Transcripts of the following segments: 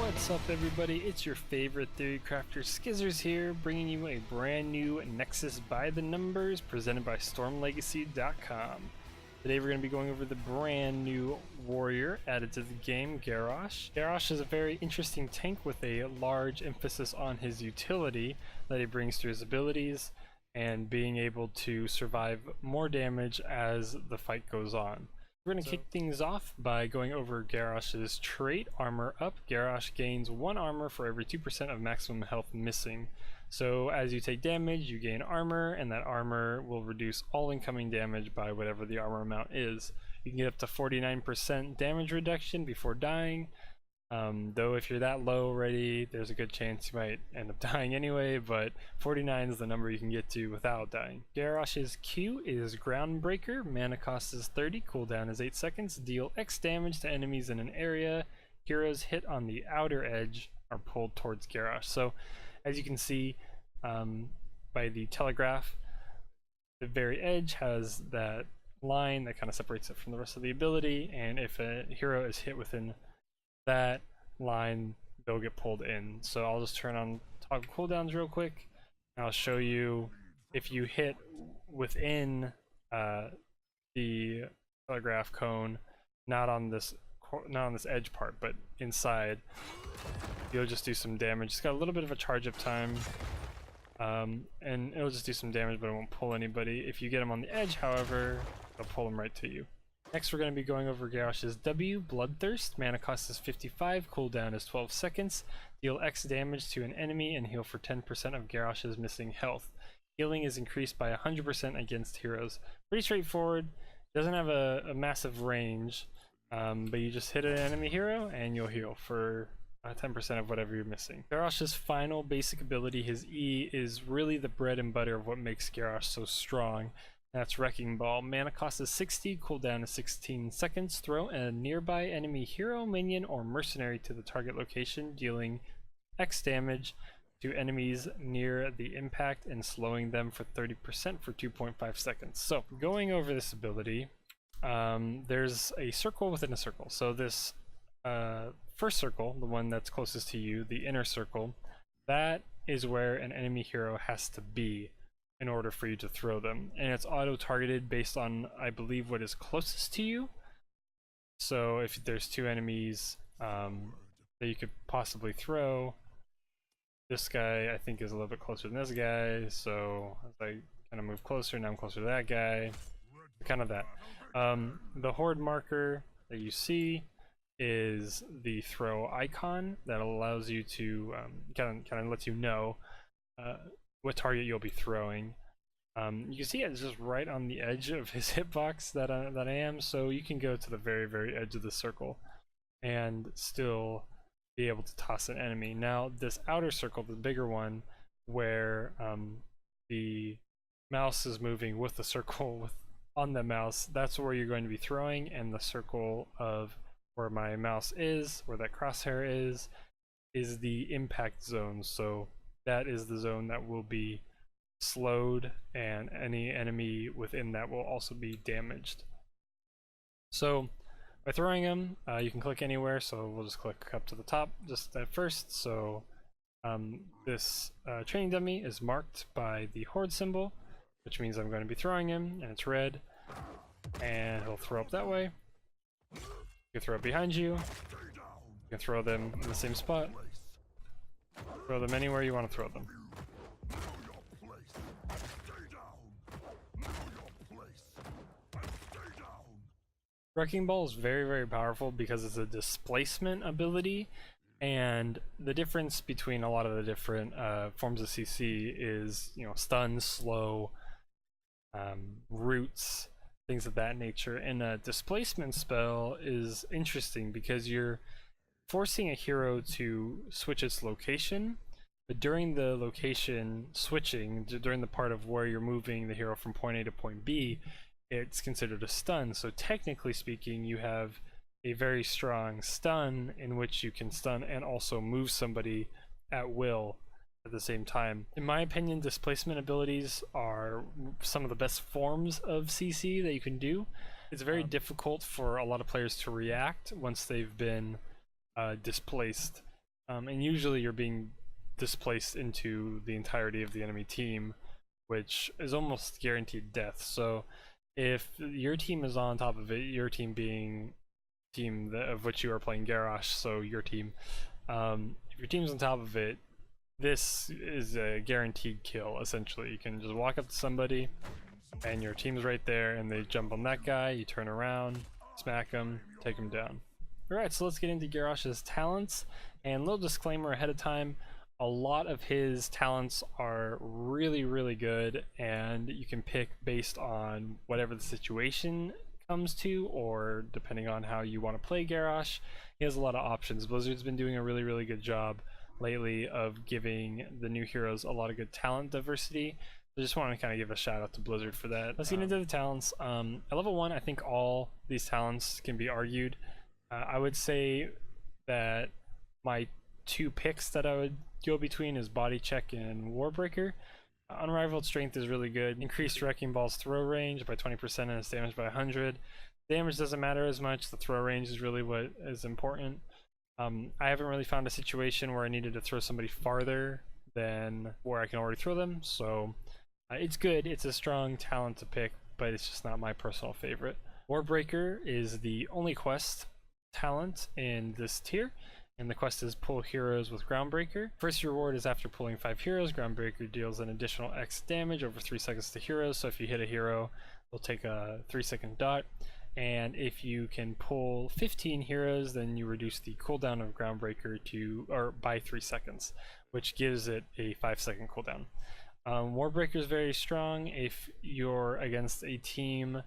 What's up everybody, it's your favorite theory crafter Skizzors here, bringing you a brand new Nexus by the numbers presented by StormLegacy.com. Today we're going to be going over the brand new warrior added to the game, Garrosh. Garrosh is a very interesting tank with a large emphasis on his utility that he brings to his abilities and being able to survive more damage as the fight goes on. We're going to kick things off by going over Garrosh's trait, Armor Up. Garrosh gains 1 armor for every 2% of maximum health missing. So as you take damage, you gain armor, and that armor will reduce all incoming damage by whatever the armor amount is. You can get up to 49% damage reduction before dying. Though if you're that low already, there's a good chance you might end up dying anyway, but 49 is the number you can get to without dying. Garrosh's Q is Groundbreaker, mana cost is 30, cooldown is 8 seconds, deal X damage to enemies in an area. Heroes hit on the outer edge are pulled towards Garrosh. So as you can see by the telegraph, the very edge has that line that kind of separates it from the rest of the ability, and if a hero is hit within that line, they'll get pulled in. So I'll just turn on toggle cooldowns real quick, and I'll show you if you hit within the telegraph cone, not on this edge part, but inside, you'll just do some damage. It's got a little bit of a charge up time, and it'll just do some damage, but it won't pull anybody. If you get them on the edge, however, it'll pull them right to you. Next we're going to be going over Garrosh's W, Bloodthirst. Mana cost is 55, cooldown is 12 seconds. Deal X damage to an enemy and heal for 10% of Garrosh's missing health. Healing is increased by 100% against heroes. Pretty straightforward, doesn't have a massive range, but you just hit an enemy hero and you'll heal for 10% of whatever you're missing. Garrosh's final basic ability, his E, is really the bread and butter of what makes Garrosh so strong. That's Wrecking Ball. Mana cost is 60, cooldown is 16 seconds. Throw a nearby enemy hero, minion, or mercenary to the target location, dealing X damage to enemies near the impact and slowing them for 30% for 2.5 seconds. So, going over this ability, there's a circle within a circle. So this first circle, the one that's closest to you, the inner circle, that is where an enemy hero has to be in order for you to throw them, and it's auto-targeted based on, I believe, what is closest to you. So if there's 2 enemies that you could possibly throw, this guy I think is a little bit closer than this guy, so as I kind of move closer, now I'm closer to that guy, kind of that. The horde marker that you see is the throw icon that allows you to kind of lets you know what target you'll be throwing. You can see it's just right on the edge of his hitbox that I am, so you can go to the very edge of the circle and still be able to toss an enemy. Now this outer circle, the bigger one, where the mouse is moving with the circle on the mouse, that's where you're going to be throwing, and the circle of where my mouse is, where that crosshair is the impact zone. So that is the zone that will be slowed, and any enemy within that will also be damaged. So by throwing them, you can click anywhere, so we'll just click up to the top just at first. So this training dummy is marked by the horde symbol, which means I'm going to be throwing him, and it's red, and he'll throw up that way. You can throw it behind you, you can throw them in the same spot. Throw them anywhere you want to throw them. Wrecking Ball is very powerful because it's a displacement ability, and the difference between a lot of the different forms of CC is, you know, stun, slow, roots, things of that nature. And a displacement spell is interesting because you're forcing a hero to switch its location, but during the location switching, during the part of where you're moving the hero from point A to point B, it's considered a stun. So technically speaking, you have a very strong stun in which you can stun and also move somebody at will at the same time. In my opinion, displacement abilities are some of the best forms of CC that you can do. It's very difficult for a lot of players to react once they've been displaced and usually you're being displaced into the entirety of the enemy team, which is almost guaranteed death. So if your team is on top of it, your team being team of which you are playing Garrosh, so your team, if your team's on top of it, this is a guaranteed kill. Essentially, you can just walk up to somebody and your team's right there and they jump on that guy, you turn around, smack them, take them down. Alright, so let's get into Garrosh's talents, and a little disclaimer ahead of time, a lot of his talents are really good, and you can pick based on whatever the situation comes to, or depending on how you want to play Garrosh. He has a lot of options. Blizzard's been doing a really good job lately of giving the new heroes a lot of good talent diversity. I just want to kind of give a shout out to Blizzard for that. Let's get into the talents. At level 1, I think all these talents can be argued. I would say that my 2 picks that I would go between is Body Check and Warbreaker. Unrivaled Strength is really good. Increased Wrecking Ball's throw range by 20% and its damage by 100. Damage doesn't matter as much, the throw range is really what is important. I haven't really found a situation where I needed to throw somebody farther than where I can already throw them, so it's good. It's a strong talent to pick, but it's just not my personal favorite. Warbreaker is the only quest talent in this tier, and the quest is pull heroes with Groundbreaker. First reward is after pulling 5 heroes, Groundbreaker deals an additional X damage over 3 seconds to heroes, so if you hit a hero, they'll take a 3-second dot. And if you can pull 15 heroes, then you reduce the cooldown of Groundbreaker by 3 seconds, which gives it a 5-second cooldown. Warbreaker is very strong if you're against a team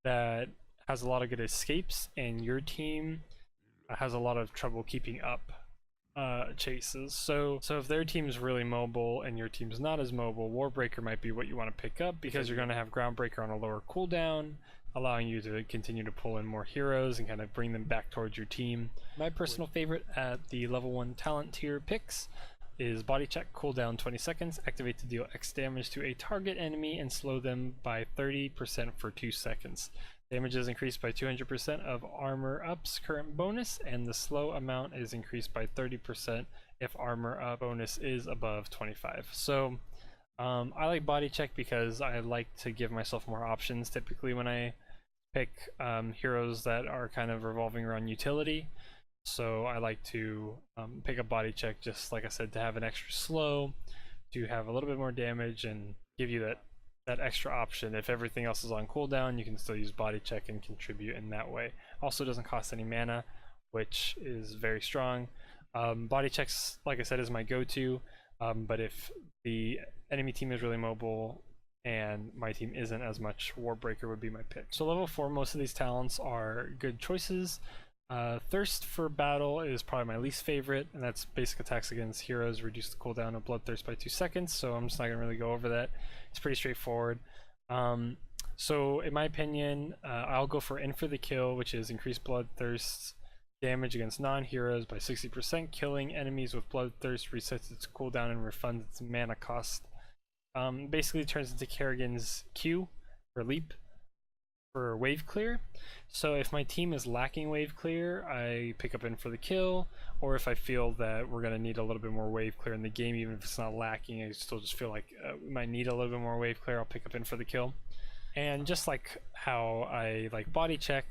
that has a lot of good escapes and your team has a lot of trouble keeping up chases. So if their team is really mobile and your team's not as mobile, Warbreaker might be what you want to pick up, because you're going to have Groundbreaker on a lower cooldown, allowing you to continue to pull in more heroes and kind of bring them back towards your team. My personal favorite at the level 1 talent tier picks is Body Check, cooldown 20 seconds, activate to deal X damage to a target enemy and slow them by 30% for 2 seconds. Damage is increased by 200% of Armor Up's current bonus, and the slow amount is increased by 30% if Armor Up bonus is above 25. So I like Body Check because I like to give myself more options typically when I pick heroes that are kind of revolving around utility. So I like to pick up Body Check, just like I said, to have an extra slow, to have a little bit more damage, and give you that extra option. If everything else is on cooldown, you can still use Body Check and contribute in that way. Also doesn't cost any mana, which is very strong. Body Checks, like I said, is my go-to, but if the enemy team is really mobile and my team isn't as much, Warbreaker would be my pick. So level 4, most of these talents are good choices. Thirst for Battle is probably my least favorite, and that's basic attacks against heroes reduce the cooldown of Bloodthirst by 2 seconds, so I'm just not going to really go over that. It's pretty straightforward. So in my opinion, I'll go for In for the Kill, which is increased Bloodthirst damage against non-heroes by 60%. Killing enemies with Bloodthirst resets its cooldown and refunds its mana cost. Basically turns into Kerrigan's Q, or Leap, for wave clear. So if my team is lacking wave clear, I pick up In for the Kill, or if I feel that we're going to need a little bit more wave clear in the game, even if it's not lacking, I still just feel like we might need a little bit more wave clear, I'll pick up In for the Kill. And just like how I like Body Check,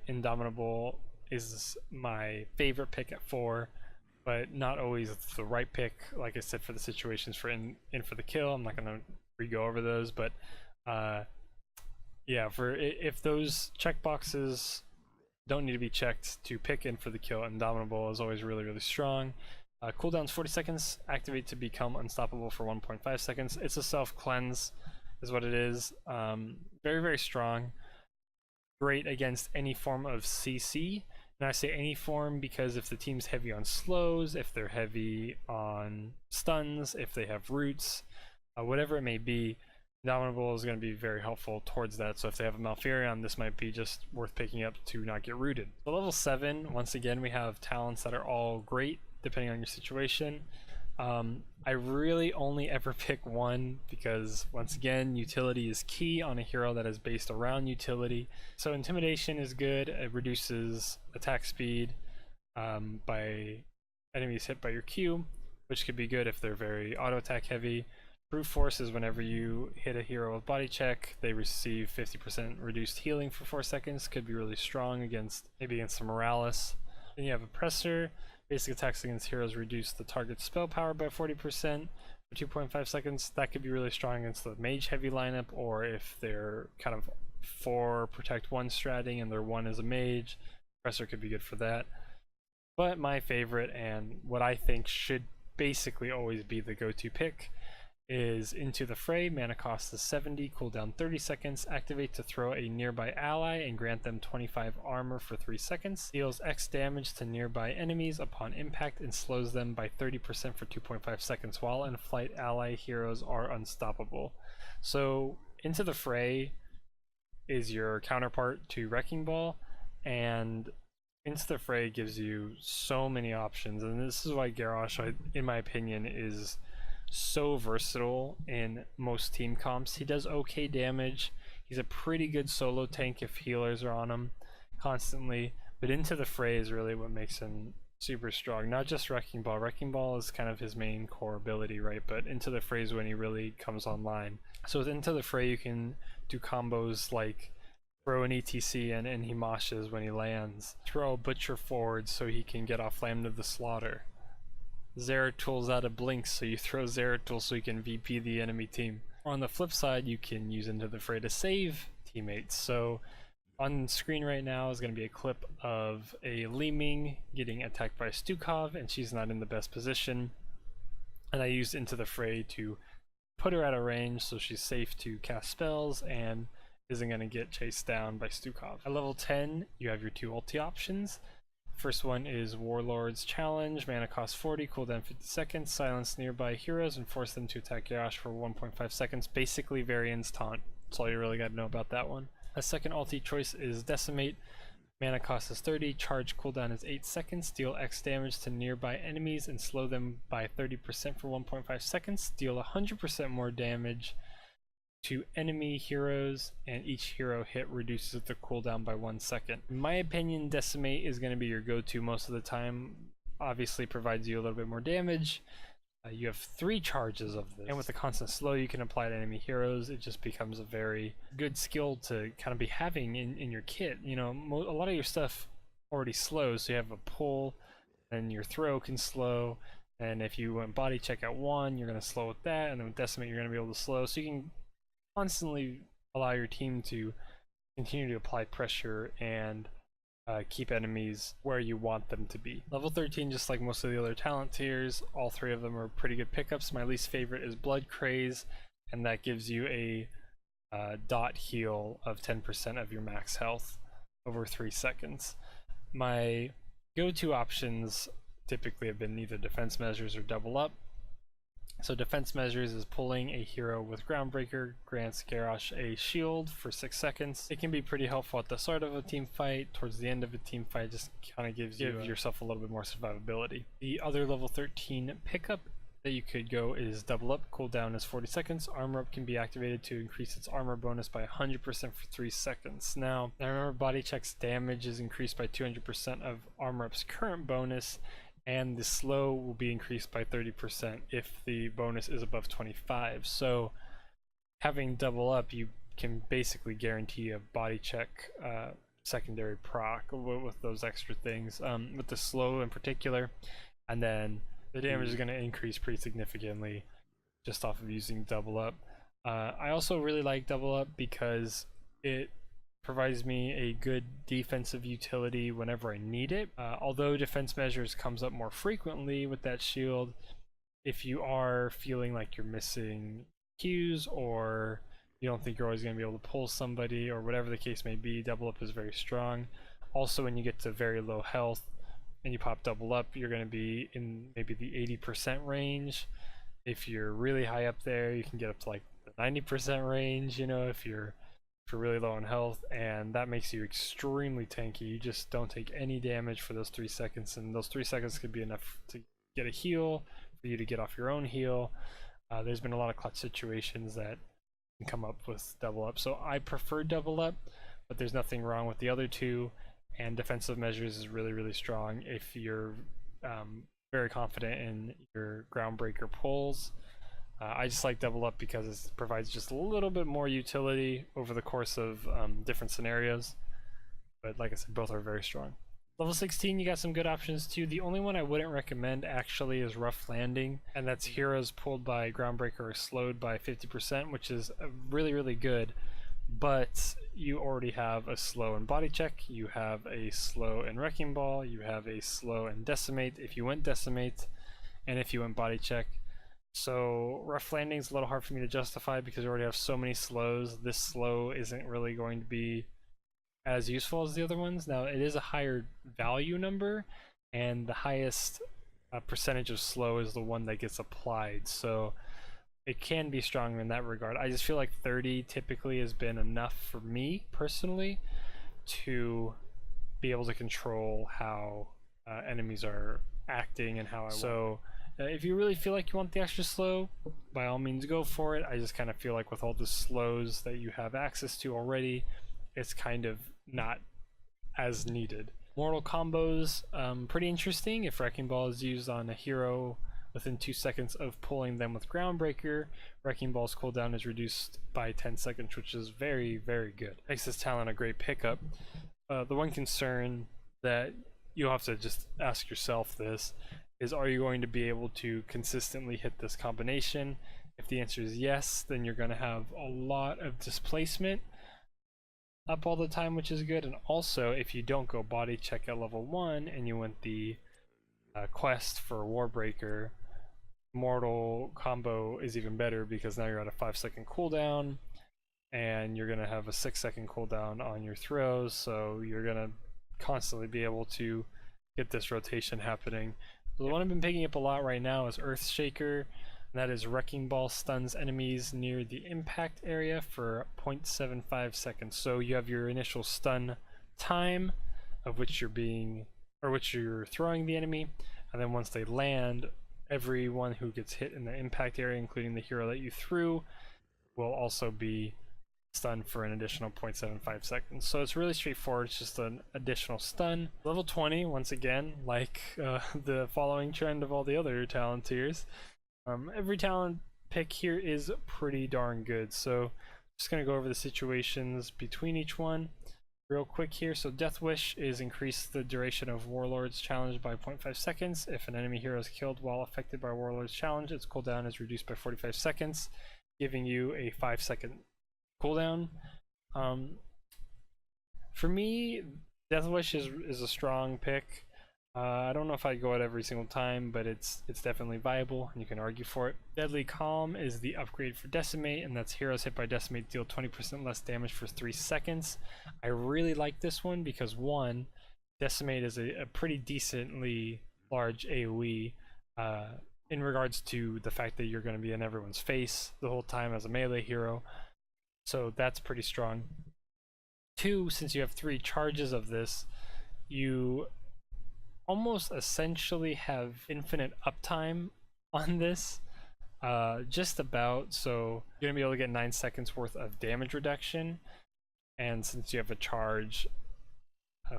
Indomitable is my favorite pick at 4, but not always the right pick. Like I said, for the situations for In for the Kill, I'm not going to re-go over those, but yeah, if those checkboxes don't need to be checked to pick In for the Kill, Indomitable is always really strong. Cooldown's 40 seconds, activate to become unstoppable for 1.5 seconds. It's a self-cleanse is what it is. Very strong. Great against any form of CC. And I say any form because if the team's heavy on slows, if they're heavy on stuns, if they have roots, whatever it may be, Indomitable is going to be very helpful towards that. So if they have a Malfurion, this might be just worth picking up to not get rooted. So level 7, once again, we have talents that are all great depending on your situation. I really only ever pick one because, once again, utility is key on a hero that is based around utility. So Intimidation is good. It reduces attack speed by enemies hit by your Q, which could be good if they're very auto attack heavy. Brute Force is whenever you hit a hero with body check, they receive 50% reduced healing for 4 seconds. Could be really strong against, maybe against some Morales. Then you have Oppressor. Basic attacks against heroes reduce the target's spell power by 40% for 2.5 seconds. That could be really strong against the mage heavy lineup, or if they're kind of 4 protect 1 stratting and their 1 is a mage, Oppressor could be good for that. But my favorite, and what I think should basically always be the go-to pick, is Into the Fray. Mana cost is 70, cooldown 30 seconds, activate to throw a nearby ally and grant them 25 armor for 3 seconds, deals X damage to nearby enemies upon impact and slows them by 30% for 2.5 seconds, while in flight ally heroes are unstoppable. So Into the Fray is your counterpart to Wrecking Ball, and Into the Fray gives you so many options, and this is why Garrosh, in my opinion, is so versatile in most team comps. He does okay damage. He's a pretty good solo tank if healers are on him constantly, but Into the Fray is really what makes him super strong. Not just Wrecking Ball. Wrecking Ball is kind of his main core ability, right? But Into the Fray is when he really comes online. So with Into the Fray, you can do combos like throw an ETC and he moshes when he lands. Throw a Butcher forward so he can get off Lamb of the Slaughter. Zeratul out of Blinks, so you throw Zeratul so you can VP the enemy team. Or on the flip side, you can use Into the Fray to save teammates. So on screen right now is going to be a clip of a Li Ming getting attacked by Stukov, and she's not in the best position. And I used Into the Fray to put her out of range so she's safe to cast spells and isn't going to get chased down by Stukov. At level 10, you have your 2 ulti options. First one is Warlord's Challenge, mana cost 40, cooldown 50 seconds, silence nearby heroes and force them to attack Garrosh for 1.5 seconds. Basically Varian's Taunt. That's all you really got to know about that one. A second ulti choice is Decimate, mana cost is 30, charge cooldown is 8 seconds, deal X damage to nearby enemies and slow them by 30% for 1.5 seconds, deal 100% more damage to enemy heroes, and each hero hit reduces the cooldown by 1 second. In my opinion, Decimate is going to be your go-to most of the time. Obviously provides you a little bit more damage. You have 3 charges of this, and with the constant slow you can apply to enemy heroes. It just becomes a very good skill to kind of be having in your kit. You know, a lot of your stuff already slows, so you have a pull, and your throw can slow, and if you went body check at 1, you're going to slow with that, and then with Decimate you're going to be able to slow, so you can constantly allow your team to continue to apply pressure and keep enemies where you want them to be. Level 13, just like most of the other talent tiers, all 3 of them are pretty good pickups. My least favorite is Blood Craze, and that gives you a dot heal of 10% of your max health over 3 seconds. My go-to options typically have been either defense measures or double up. So defense measures is pulling a hero with Groundbreaker, grants Garrosh a shield for 6 seconds. It can be pretty helpful at the start of a team fight. Towards the end of a team fight, just kind of gives yourself a little bit more survivability. The other level 13 pickup that you could go is double up. Cooldown is 40 seconds. Armor up can be activated to increase its armor bonus by 100% for 3 seconds. Now, I remember body check's damage is increased by 200% of armor up's current bonus, and the slow will be increased by 30% if the bonus is above 25. So having double up, you can basically guarantee a body check secondary proc with those extra things, with the slow in particular, and then the damage is going to increase pretty significantly just off of using double up. I also really like double up because it provides me a good defensive utility whenever I need it. Although defense measures comes up more frequently with that shield, if you are feeling like you're missing Qs or you don't think you're always going to be able to pull somebody or whatever the case may be, double up is very strong. Also, when you get to very low health and you pop double up, you're going to be in maybe the 80% range. If you're really high up there, you can get up to like the 90% range, you know, if you're really low on health, and that makes you extremely tanky. You just don't take any damage for those 3 seconds, and those 3 seconds could be enough to get a heal, for you to get off your own heal. There's been a lot of clutch situations that can come up with double up, so I prefer double up, but there's nothing wrong with the other 2, and defensive measures is really strong if you're very confident in your Groundbreaker pulls. I just like Double Up because it provides just a little bit more utility over the course of different scenarios. But like I said, both are very strong. Level 16, you got some good options too. The only one I wouldn't recommend actually is Rough Landing, and that's heroes pulled by Groundbreaker or slowed by 50%, which is really, really good. But you already have a slow and body check, you have a slow and Wrecking Ball, you have a slow and Decimate if you went Decimate, and if you went body check. So Rough Landing is a little hard for me to justify because you already have so many slows. This slow isn't really going to be as useful as the other ones. Now it is a higher value number, and the highest percentage of slow is the one that gets applied, so it can be stronger in that regard. I just feel like 30 typically has been enough for me personally to be able to control how enemies are acting and how I want. If you really feel like you want the extra slow, by all means go for it. I just kind of feel like with all the slows that you have access to already, it's kind of not as needed. Mortal combos, pretty interesting. If Wrecking Ball is used on a hero within 2 seconds of pulling them with Groundbreaker, Wrecking Ball's cooldown is reduced by 10 seconds, which is very, very good. Makes this talent a great pickup. The one concern that you'll have to just ask yourself this is, are you going to be able to consistently hit this combination? If the answer is yes, then you're going to have a lot of displacement up all the time, which is good. And also, if you don't go body check at level 1 and you went the quest for Warbreaker, Mortal combo is even better because now you're at a 5-second cooldown and you're going to have a 6-second cooldown on your throws, so you're going to constantly be able to get this rotation happening. So the one I've been picking up a lot right now is Earthshaker, and that is Wrecking Ball stuns enemies near the impact area for 0.75 seconds. So you have your initial stun time of which you're throwing the enemy, and then once they land, everyone who gets hit in the impact area, including the hero that you threw, will also be stunned for an additional 0.75 seconds. So it's really straightforward, it's just an additional stun. Level 20, once again, like the following trend of all the other talent tiers, every talent pick here is pretty darn good. So just going to go over the situations between each one real quick here. So Death Wish is increase the duration of Warlord's challenge by 0.5 seconds. If an enemy hero is killed while affected by Warlord's challenge, its cooldown is reduced by 45 seconds, giving you a 5-second cooldown. For me, Death Wish is a strong pick. I don't know if I'd go it every single time, but it's definitely viable, and you can argue for it. Deadly Calm is the upgrade for Decimate, and that's heroes hit by Decimate deal 20% less damage for 3 seconds. I really like this one because, one, Decimate is a pretty decently large AoE in regards to the fact that you're going to be in everyone's face the whole time as a melee hero, so that's pretty strong. 2, since you have 3 charges of this, you almost essentially have infinite uptime on this, just about. So you're gonna be able to get 9 seconds worth of damage reduction, and since you have a charge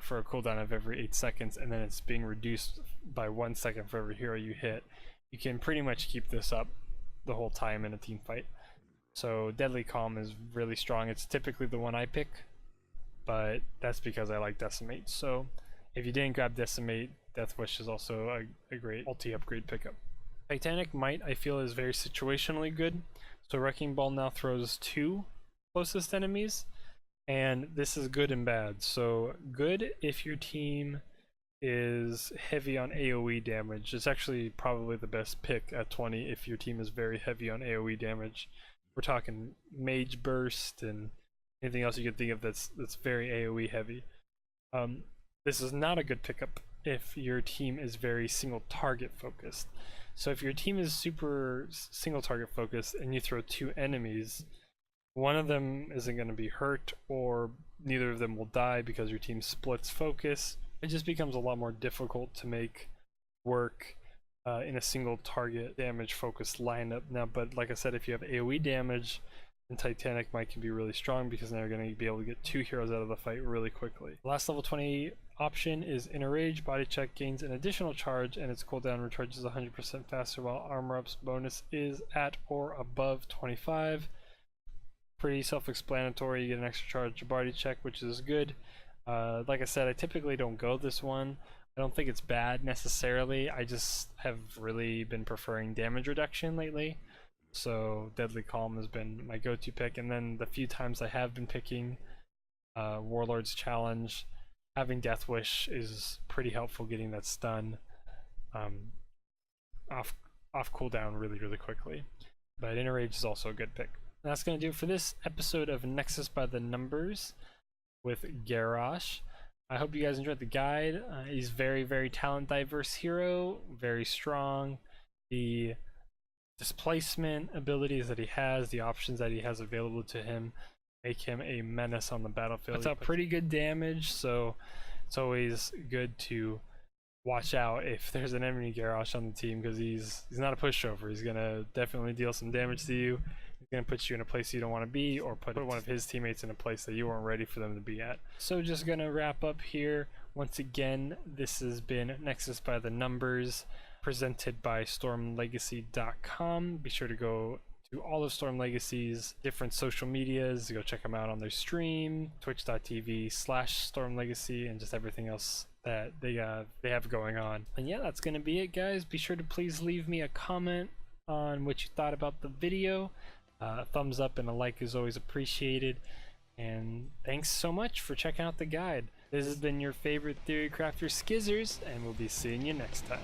for a cooldown of every 8 seconds, and then it's being reduced by 1 second for every hero you hit, you can pretty much keep this up the whole time in a team fight. So Deadly Calm is really strong. It's typically the one I pick, but that's because I like Decimate. So if you didn't grab Decimate, Death Wish is also a great ulti upgrade pickup. Titanic Might, I feel, is very situationally good. So Wrecking Ball now throws 2 closest enemies, and this is good and bad. So good if your team is heavy on AoE damage. It's actually probably the best pick at 20 if your team is very heavy on AoE damage. We're talking Mage Burst and anything else you could think of that's very AoE heavy. This is not a good pickup if your team is very single target focused. So if your team is super single target focused and you throw 2 enemies, one of them isn't going to be hurt, or neither of them will die because your team splits focus. It just becomes a lot more difficult to make work in a single target damage focused lineup. Now, but like I said, if you have AoE damage, then Titanic Might can be really strong because now you're going to be able to get 2 heroes out of the fight really quickly. Last level 20 option is Inner Rage. Body check gains an additional charge and its cooldown recharges 100% faster, while armor up's bonus is at or above 25. Pretty self-explanatory. You get an extra charge to body check, which is good. Like I said, I typically don't go this one. I don't think it's bad necessarily. I just have really been preferring damage reduction lately. So Deadly Calm has been my go-to pick, and then the few times I have been picking Warlord's Challenge, having Death Wish is pretty helpful, getting that stun off cooldown really quickly. But Inner Rage is also a good pick. And that's going to do it for this episode of Nexus by the Numbers with Garrosh. I hope you guys enjoyed the guide. He's very talent diverse hero, very strong. The displacement abilities that he has, the options that he has available to him, make him a menace on the battlefield. It's out pretty good damage, so it's always good to watch out if there's an enemy Garrosh on the team, because he's not a pushover. He's gonna definitely deal some damage to you. He's gonna put you in a place you don't want to be, or put one of his teammates in a place that you weren't ready for them to be at. So just gonna wrap up here. Once again, this has been Nexus by the Numbers, presented by StormLegacy.com. Be sure to go to all of Storm Legacy's different social medias. Go check them out on their stream, twitch.tv/StormLegacy, and just everything else that they have going on. And yeah, that's gonna be it, guys. Be sure to please leave me a comment on what you thought about the video. A thumbs up and a like is always appreciated. And thanks so much for checking out the guide. This has been your favorite theory crafter, Skizzors, and we'll be seeing you next time.